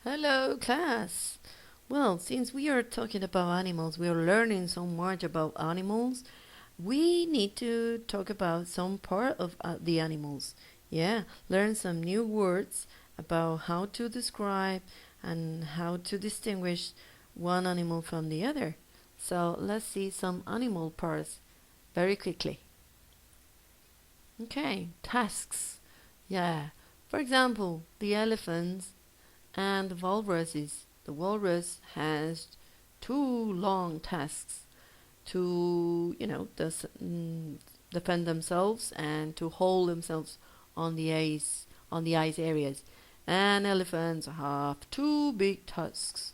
Hello, class. Well, since we are talking about animals, we are learning so much about animals. We need to talk about some part of the animals. Yeah, learn some new words about how to describe and how to distinguish one animal from the other. So let's see some animal parts very quickly. Okay, tasks. Yeah, for example, the elephants and the walruses. The walrus has two long tusks to, defend themselves and to hold themselves on the ice areas. And elephants have two big tusks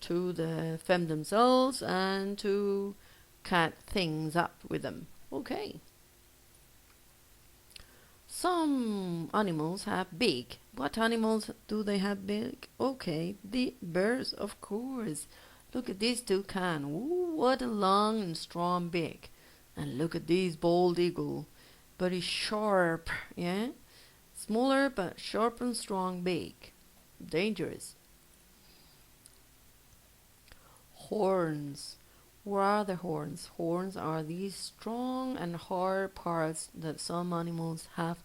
to defend themselves and to cut things up with them. Okay. Some animals have big. What animals do they have big? Okay, the bears, of course. Look at these toucan. Ooh, what a long and strong beak. And look at this bald eagle. Very sharp, yeah? Smaller but sharp and strong beak. Dangerous. Horns. What are the horns? Horns are these strong and hard parts that some animals have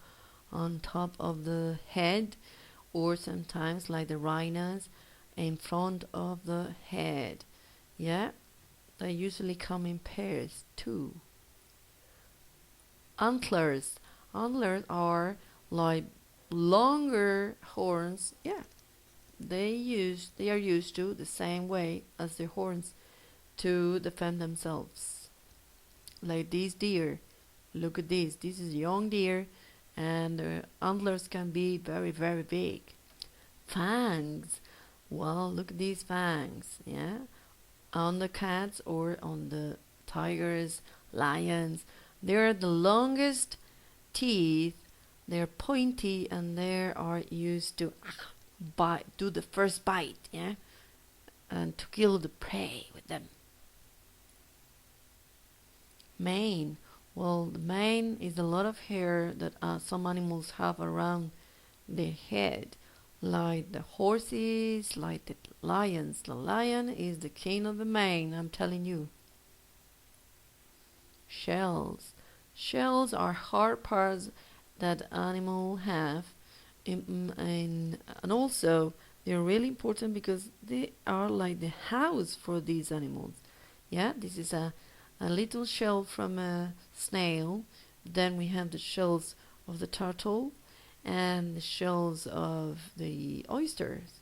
on top of the head, or sometimes like the rhinos in front of the head. Yeah, they usually come in pairs too. Antlers. Antlers are like longer horns. Yeah, they are used to the same way as the horns to defend themselves. Like these deer. Look at this. This is young deer, and the antlers can be very, very big. Fangs. Well, look at these fangs. Yeah, on the cats or on the tigers, lions. They're the longest teeth. They're pointy and they are used to bite, do the first bite. Yeah, and to kill the prey with them. Mane. Well, the mane is a lot of hair that some animals have around their head, like the horses, like the lions. The lion is the king of the mane, I'm telling you. Shells. Shells are hard parts that animals have, and also they're really important because they are like the house for these animals. Yeah, this is a little shell from a snail. Then we have the shells of the turtle and the shells of the oysters.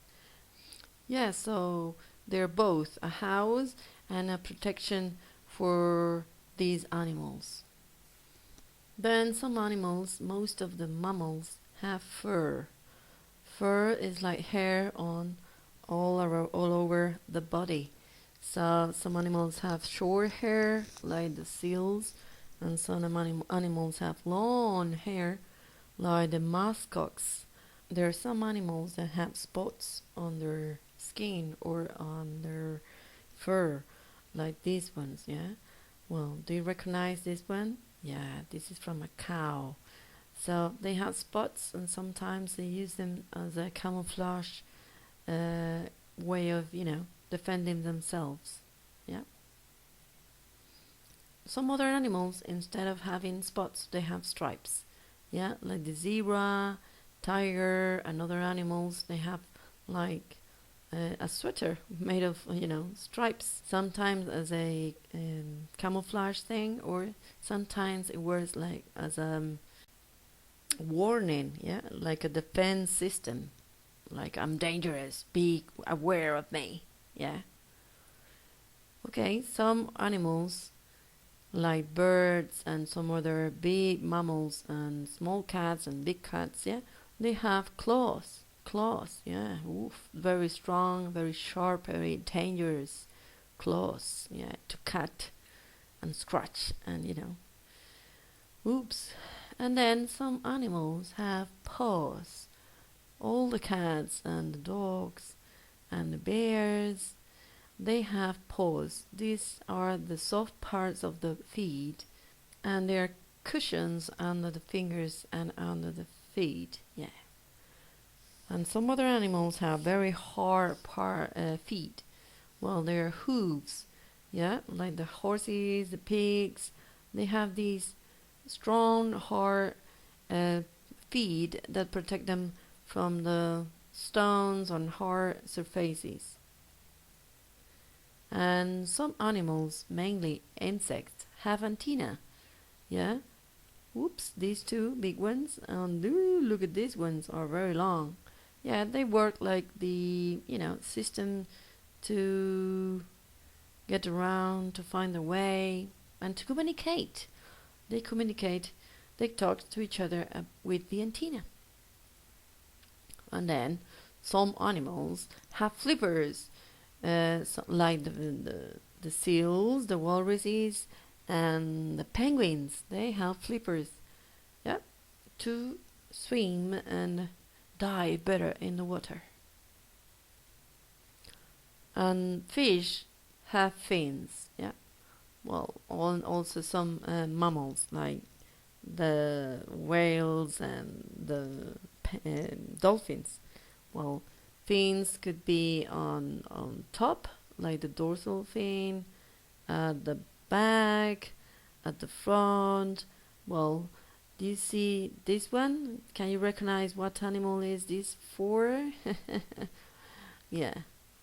Yeah, so they're both a house and a protection for these animals. Then some animals, most of the mammals, have fur. Fur is like hair on all over the body. So some animals have short hair, like the seals, and some animals have long hair, like the muskox. There are some animals that have spots on their skin or on their fur, like these ones, yeah? Well, do you recognize this one? Yeah, this is from a cow. So they have spots, and sometimes they use them as a camouflage way of, defending themselves. Yeah. Some other animals, instead of having spots, they have stripes. Yeah, like the zebra, tiger, and other animals, they have like a sweater made of, stripes. Sometimes as a camouflage thing, or sometimes it works like as a warning. Yeah, like a defense system. Like I'm dangerous. Be aware of me. Yeah. Okay. Some animals like birds and some other big mammals and small cats and big cats, yeah, they have claws. Claws, yeah, oof, very strong, very sharp, very dangerous claws, yeah, to cut and scratch and oops. And then some animals have paws. All the cats and the dogs and the bears, they have paws. These are the soft parts of the feet, and they are cushions under the fingers and under the feet. Yeah. And some other animals have very hard feet. Well, their hooves, yeah, like the horses, the pigs, they have these strong, hard uh, feet that protect them from the stones on hard surfaces. And some animals, mainly insects, have antennae. Yeah. Whoops, these two big ones. And ooh, look at these ones are very long. Yeah, they work like the system to get around, to find their way, and to communicate. They communicate. They talk to each other with the antenna. And then some animals have flippers, like the seals, the walruses, and the penguins. They have flippers, yeah, to swim and dive better in the water. And fish have fins, yeah. Well, also some mammals like the whales and the dolphins. Well, fins could be on top, like the dorsal fin, at the back, at the front. Well, do you see this one? Can you recognize what animal is this for? Yeah,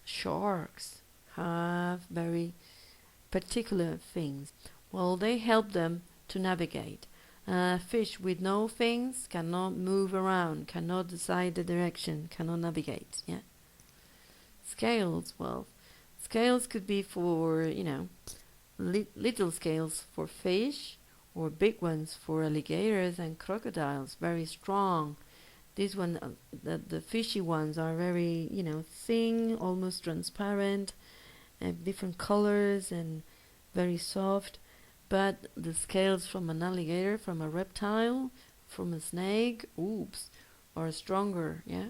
sharks have very particular things. Well, they help them to navigate. Fish with no fins cannot move around, cannot decide the direction, cannot navigate. Yeah. Scales, well, scales could be for, little scales for fish, or big ones for alligators and crocodiles, very strong. These one, the fishy ones are very, thin, almost transparent, different colors and very soft. But the scales from an alligator, from a reptile, from a snake, oops, are stronger, yeah?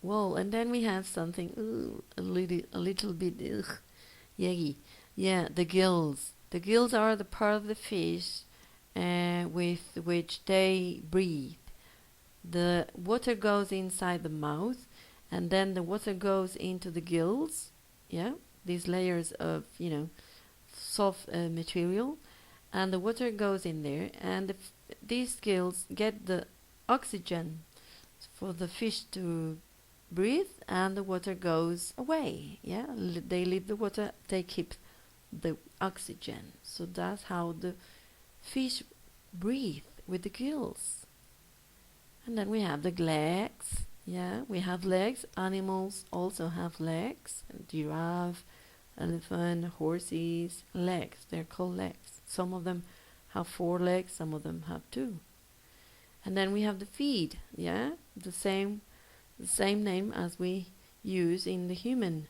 Well, and then we have something, a little bit, yaggy. Yeah, the gills. The gills are the part of the fish with which they breathe. The water goes inside the mouth, and then the water goes into the gills, yeah? These layers of, soft material, and the water goes in there, and these gills get the oxygen for the fish to breathe, and the water goes away. Yeah, they leave the water, they keep the oxygen. So that's how the fish breathe, with the gills. And then we have the legs. Yeah, we have legs. Animals also have legs. Giraffe, elephant, horses, legs. They're called legs. Some of them have 4 legs, some of them have 2. And then we have the feet. Yeah, the same name as we use in the human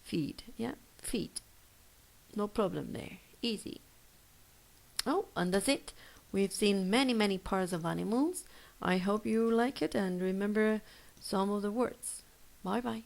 feet. Yeah, feet. No problem there. Easy. Oh, and that's it. We've seen many parts of animals. I hope you like it and remember some of the words. Bye bye.